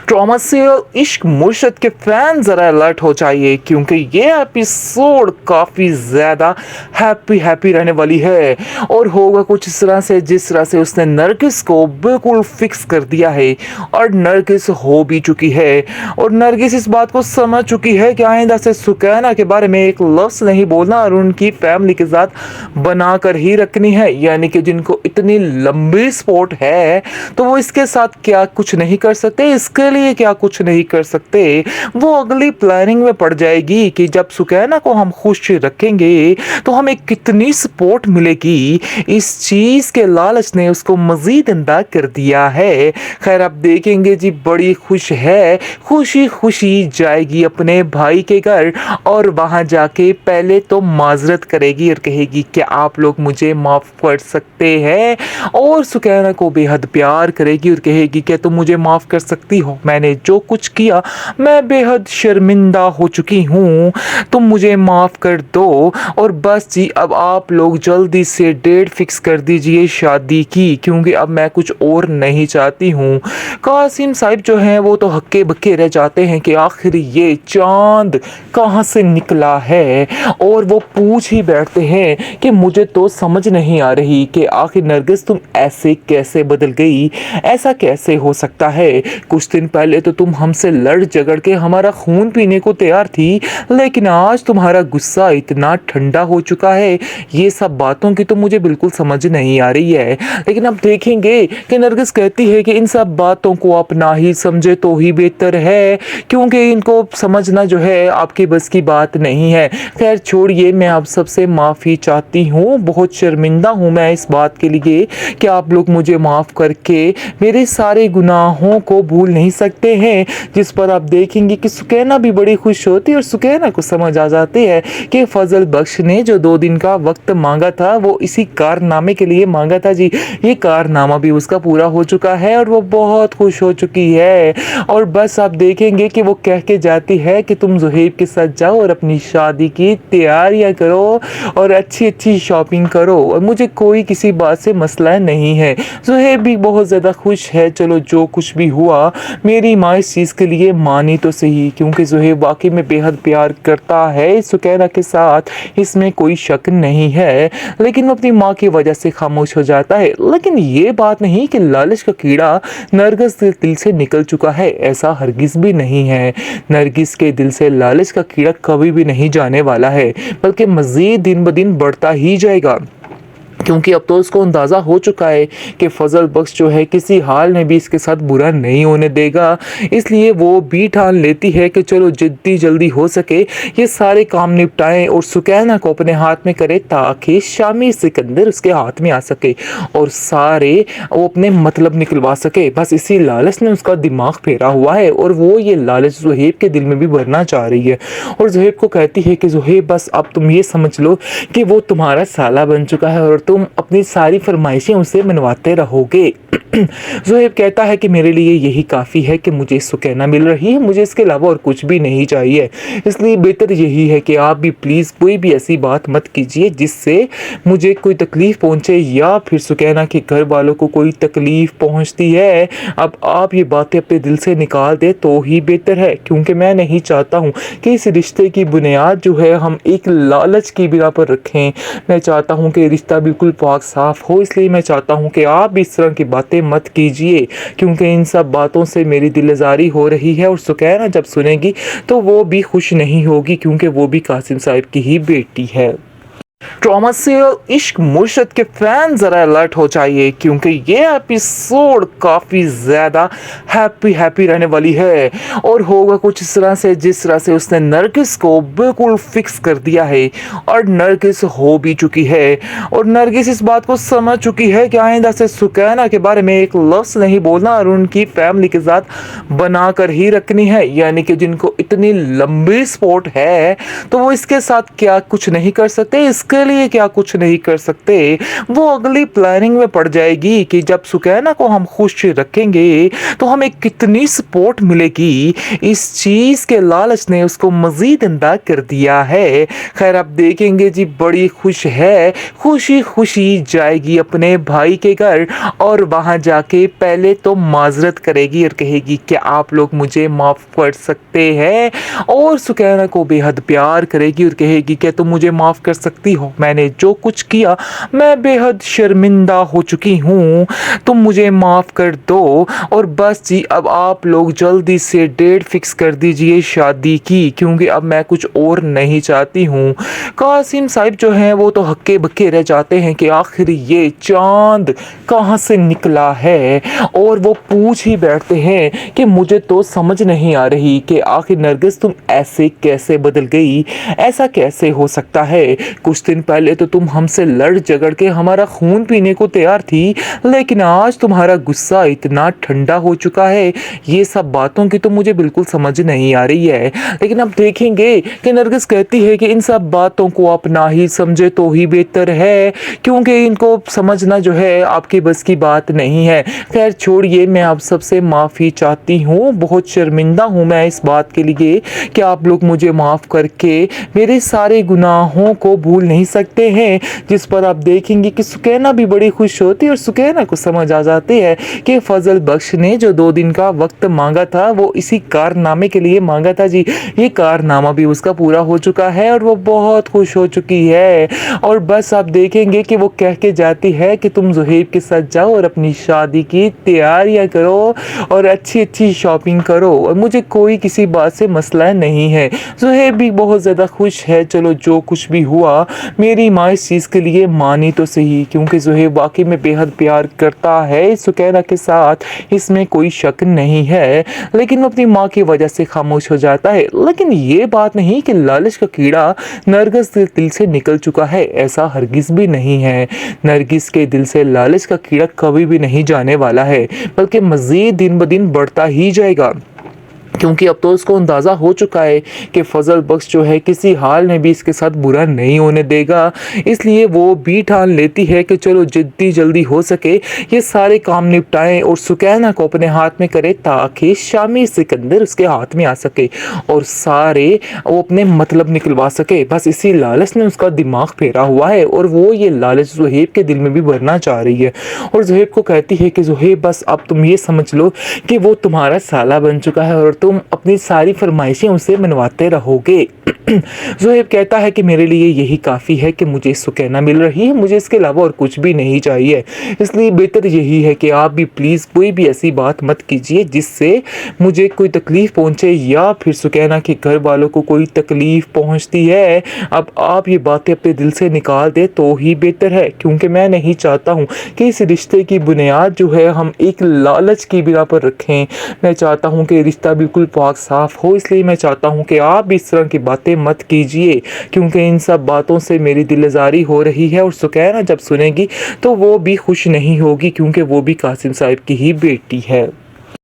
Trauma से इश्क मुर्शद के फैन ज़रा अलर्ट हो जाइए, क्योंकि ये एपिसोड काफ़ी ज़्यादा हैप्पी रहने वाली है और होगा कुछ इस तरह से जिस तरह से उसने नरगिस को बिल्कुल फिक्स कर दिया है और नरगिस हो भी चुकी है और नरगिस इस बात को समझ चुकी है कि आइंदा से सुकैना के बारे में एक लफ्ज़ नहीं बोलना और उनकी फैमिली के साथ बना कर ही रखनी है। यानी कि जिनको इतनी लंबी सपोर्ट है तो वो इसके साथ क्या कुछ नहीं कर सकते, इसके लिए क्या कुछ नहीं कर सकते। वो अगली प्लानिंग में पड़ जाएगी कि जब सुकैना को हम खुश रखेंगे तो हमें कितनी सपोर्ट मिलेगी। इस चीज़ के लालच ने उसको मज़ीद अंधा कर दिया है। खैर आप देखेंगे जी, बड़ी खुश है, खुशी खुशी जाएगी अपने भाई के घर और वहाँ जाके पहले तो माजरत करेगी और कहेगी कि आप लोग मुझे माफ़ कर सकते हैं और सुकैना को बेहद प्यार करेगी और कहेगी कि तुम मुझे माफ़ कर सकती हो, मैंने जो कुछ किया मैं बेहद शर्मिंदा हो चुकी हूँ, तुम मुझे माफ़ कर दो। और बस जी, अब आप लोग जल्दी से डेट फिक्स कर दीजिए शादी की, क्योंकि अब मैं कुछ और नहीं चाहती हूँ। कासिम साहब जो हैं वो तो हक्के बक्के रह जाते हैं कि आखिर ये चांद कहाँ से निकला है और वो पूछ ही बैठते हैं कि मुझे तो समझ नहीं आ रही कि आखिर नरगिस तुम ऐसे कैसे बदल गई, ऐसा कैसे हो सकता है। कुछ दिन पहले तो तुम हमसे लड़ झगड़ के हमारा खून पीने को तैयार थी, लेकिन आज तुम्हारा गुस्सा इतना ठंडा हो चुका है। ये सब बातों की तो मुझे बिल्कुल समझ नहीं आ रही है। लेकिन अब देखेंगे कि नरगिस कहती है कि इन सब बातों को अपना ही समझे तो ही बेहतर है, क्योंकि इनको समझना जो है आपकी बस की बात नहीं है। खैर छोड़िए, मैं आप सबसे माफ़ी चाहती हूँ, बहुत शर्मिंदा हूँ मैं इस बात के लिए कि आप लोग मुझे माफ़ करके मेरे सारे गुनाहों को भूल नहीं सकते हैं। जिस पर आप देखेंगे कि सुकैना भी बड़ी खुश होती है और सुकैना को समझ आ जाती है कि फजल बख्श ने जो 2 दिन का वक्त मांगा था वो इसी कारनामे के लिए मांगा था जी। ये कारनामा भी उसका पूरा हो चुका है और वो बहुत खुश हो चुकी है। और बस आप देखेंगे कि वो कह के जाती है कि तुम ज़ुहैब के साथ जाओ और अपनी शादी की तैयारियां करो और अच्छी अच्छी शॉपिंग करो और मुझे कोई किसी बात से मसला नहीं है। ज़ुहैब भी बहुत ज़्यादा खुश है। चलो जो कुछ भी हुआ, मेरी माँ इस चीज़ के लिए मानी तो सही, क्योंकि ज़ुहैब वाकई में बेहद प्यार करता है सुकैना के साथ, इसमें कोई शक नहीं है। लेकिन वो अपनी माँ की वजह से खामोश हो जाता है। लेकिन ये बात नहीं कि लालच का कीड़ा नरगिस के दिल से निकल चुका है, ऐसा हरगिज़ भी नहीं है। नरगिस के दिल से लालच का कीड़ा कभी भी नहीं जाने वाला है, बल्कि मज़ीद दिन ब दिन बढ़ता ही जाएगा, क्योंकि अब तो उसको अंदाज़ा हो चुका है कि फजल बख्श जो है किसी हाल में भी इसके साथ बुरा नहीं होने देगा। इसलिए वो भी ठान लेती है कि चलो जितनी जल्दी हो सके ये सारे काम निपटाएं और सुकैना को अपने हाथ में करे, ताकि शामी सिकंदर उसके हाथ में आ सके और सारे वो अपने मतलब निकलवा सके। बस इसी लालच ने उसका दिमाग फेरा हुआ है और वो ये लालच ज़ुहैब के दिल में भी भरना चाह रही है और ज़ुहैब को कहती है कि ज़ुहैब बस अब तुम ये समझ लो कि वो तुम्हारा साला बन चुका है और तुम अपनी सारी फरमाइशें उसे मनवाते रहोगे। ज़ुहैब कहता है कि मेरे लिए यही काफ़ी है कि मुझे सुकैना मिल रही है, मुझे इसके अलावा और कुछ भी नहीं चाहिए। इसलिए बेहतर यही है कि आप भी प्लीज़ कोई भी ऐसी बात मत कीजिए जिससे मुझे कोई तकलीफ़ पहुँचे या फिर सुकैना के घर वालों को कोई तकलीफ़ पहुँचती है। अब आप ये बातें अपने दिल से निकाल दें तो ही बेहतर है, क्योंकि मैं नहीं चाहता हूँ कि इस रिश्ते की बुनियाद जो है हम एक लालच की बिना पर रखें। मैं चाहता हूँ कि रिश्ता बिल्कुल पाक साफ़ हो, इसलिए मैं चाहता हूँ कि आप भी इस तरह की बातें मत कीजिए, क्योंकि इन सब बातों से मेरी दिलज़ारी हो रही है और सुकैना जब सुनेगी तो वो भी खुश नहीं होगी, क्योंकि वो भी कासिम साहब की ही बेटी है। ट्रॉमा से इश्क मुर्शद के फैन ज़रा अलर्ट हो जाइए, क्योंकि ये एपिसोड काफ़ी ज़्यादा हैप्पी रहने वाली है और होगा कुछ इस तरह से जिस तरह से उसने नरगिस को बिल्कुल फिक्स कर दिया है और नरगिस हो भी चुकी है और नरगिस इस बात को समझ चुकी है कि आइंदा से सुकैना के बारे में एक लफ्ज़ नहीं बोलना और उनकी फैमिली के साथ बना कर ही रखनी है। यानी कि जिनको इतनी लंबी सपोर्ट है तो वो इसके साथ क्या कुछ नहीं कर सकते, इसके उसके लिए क्या कुछ नहीं कर सकते। वो अगली प्लानिंग में पड़ जाएगी कि जब सुकैना को हम खुश रखेंगे तो हमें कितनी सपोर्ट मिलेगी। इस चीज़ के लालच ने उसको मज़ीद अंधा कर दिया है। खैर आप देखेंगे जी, बड़ी खुश है, खुशी खुशी जाएगी अपने भाई के घर और वहाँ जाके पहले तो माजरत करेगी और कहेगी कि आप लोग मुझे माफ़ कर सकते हैं, और सुकैना को बेहद प्यार करेगी और कहेगी कि तुम मुझे माफ़ कर सकती हो, मैंने जो कुछ किया मैं बेहद शर्मिंदा हो चुकी हूँ, तुम मुझे माफ़ कर दो। और बस जी, अब आप लोग जल्दी से डेट फिक्स कर दीजिए शादी की, क्योंकि अब मैं कुछ और नहीं चाहती हूँ। कासिम साहब जो हैं वो तो हक्के बक्के रह जाते हैं कि आखिर ये चांद कहाँ से निकला है, और वो पूछ ही बैठते हैं कि मुझे तो समझ नहीं आ रही कि आखिर नरगिस तुम ऐसे कैसे बदल गई, ऐसा कैसे हो सकता है। कुछ दिन पहले तो तुम हमसे लड़ झगड़ के हमारा खून पीने को तैयार थी, लेकिन आज तुम्हारा गुस्सा इतना ठंडा हो चुका है। ये सब बातों की तो मुझे बिल्कुल समझ नहीं आ रही है। लेकिन अब देखेंगे कि नरगिस कहती है कि इन सब बातों को आप ना ही समझे तो ही बेहतर है, क्योंकि इनको समझना जो है आपकी बस की बात नहीं है। खैर छोड़िए, मैं आप सबसे माफ़ी चाहती हूँ, बहुत शर्मिंदा हूँ मैं इस बात के लिए कि आप लोग मुझे माफ़ करके मेरे सारे गुनाहों को भूल नहीं सकते हैं। जिस पर आप देखेंगे कि सुकैना भी बड़ी खुश होती है और सुकैना को समझ आ जाती है कि फजल बख्श ने जो 2 दिन का वक्त मांगा था वो इसी कारनामे के लिए मांगा था जी। ये कारनामा भी उसका पूरा हो चुका है और वो बहुत खुश हो चुकी है। और बस आप देखेंगे कि वो कह के जाती है कि तुम ज़ुहैब के साथ जाओ और अपनी शादी की तैयारियां करो और अच्छी अच्छी शॉपिंग करो, और मुझे कोई किसी बात से मसला नहीं है। ज़ुहैब भी बहुत ज़्यादा खुश है। चलो जो कुछ भी हुआ, मेरी माँ इस चीज़ के लिए मानी तो सही, क्योंकि ज़ुहैब वाकई में बेहद प्यार करता है सुकैना के साथ, इसमें कोई शक नहीं है। लेकिन वो अपनी माँ की वजह से खामोश हो जाता है। लेकिन ये बात नहीं कि लालच का कीड़ा नरगिस के दिल से निकल चुका है, ऐसा हरगिज़ भी नहीं है। नरगिस के दिल से लालच का कीड़ा कभी भी नहीं जाने वाला है, बल्कि मज़ीद दिन ब दिन बढ़ता ही जाएगा, क्योंकि अब तो उसको अंदाज़ा हो चुका है कि फजल बख्श जो है किसी हाल में भी इसके साथ बुरा नहीं होने देगा। इसलिए वो भी ठान लेती है कि चलो जितनी जल्दी हो सके ये सारे काम निपटाएं और सुकैना को अपने हाथ में करे, ताकि शामी सिकंदर उसके हाथ में आ सके और सारे वो अपने मतलब निकलवा सके। बस इसी लालच ने उसका दिमाग फेरा हुआ है, और वो ये लालच ज़ुहैब के दिल में भी भरना चाह रही है। और ज़ुहैब को कहती है कि ज़ुहैब बस अब तुम ये समझ लो कि वो तुम्हारा साला बन चुका है और तुम अपनी सारी फरमाइशें उसे मनवाते रहोगे। ज़ुहैब कहता है कि मेरे लिए यही काफ़ी है कि मुझे सुकैना मिल रही है, मुझे इसके अलावा और कुछ भी नहीं चाहिए। इसलिए बेहतर यही है कि आप भी प्लीज़ कोई भी ऐसी बात मत कीजिए जिससे मुझे कोई तकलीफ़ पहुँचे या फिर सुकैना के घर वालों को कोई तकलीफ़ पहुँचती है। अब आप ये बातें अपने दिल से निकाल दें तो ही बेहतर है, क्योंकि मैं नहीं चाहता हूँ कि इस रिश्ते की बुनियाद जो है हम एक लालच की बिना पर रखें। मैं चाहता हूँ कि रिश्ता बिल्कुल पाक साफ़ हो, इसलिए मैं चाहता हूँ कि आप भी इस तरह की बातें मत कीजिए, क्योंकि इन सब बातों से मेरी दिलज़ारी हो रही है। और सुकैना जब सुनेगी तो वो भी खुश नहीं होगी, क्योंकि वो भी कासिम साहब की ही बेटी है।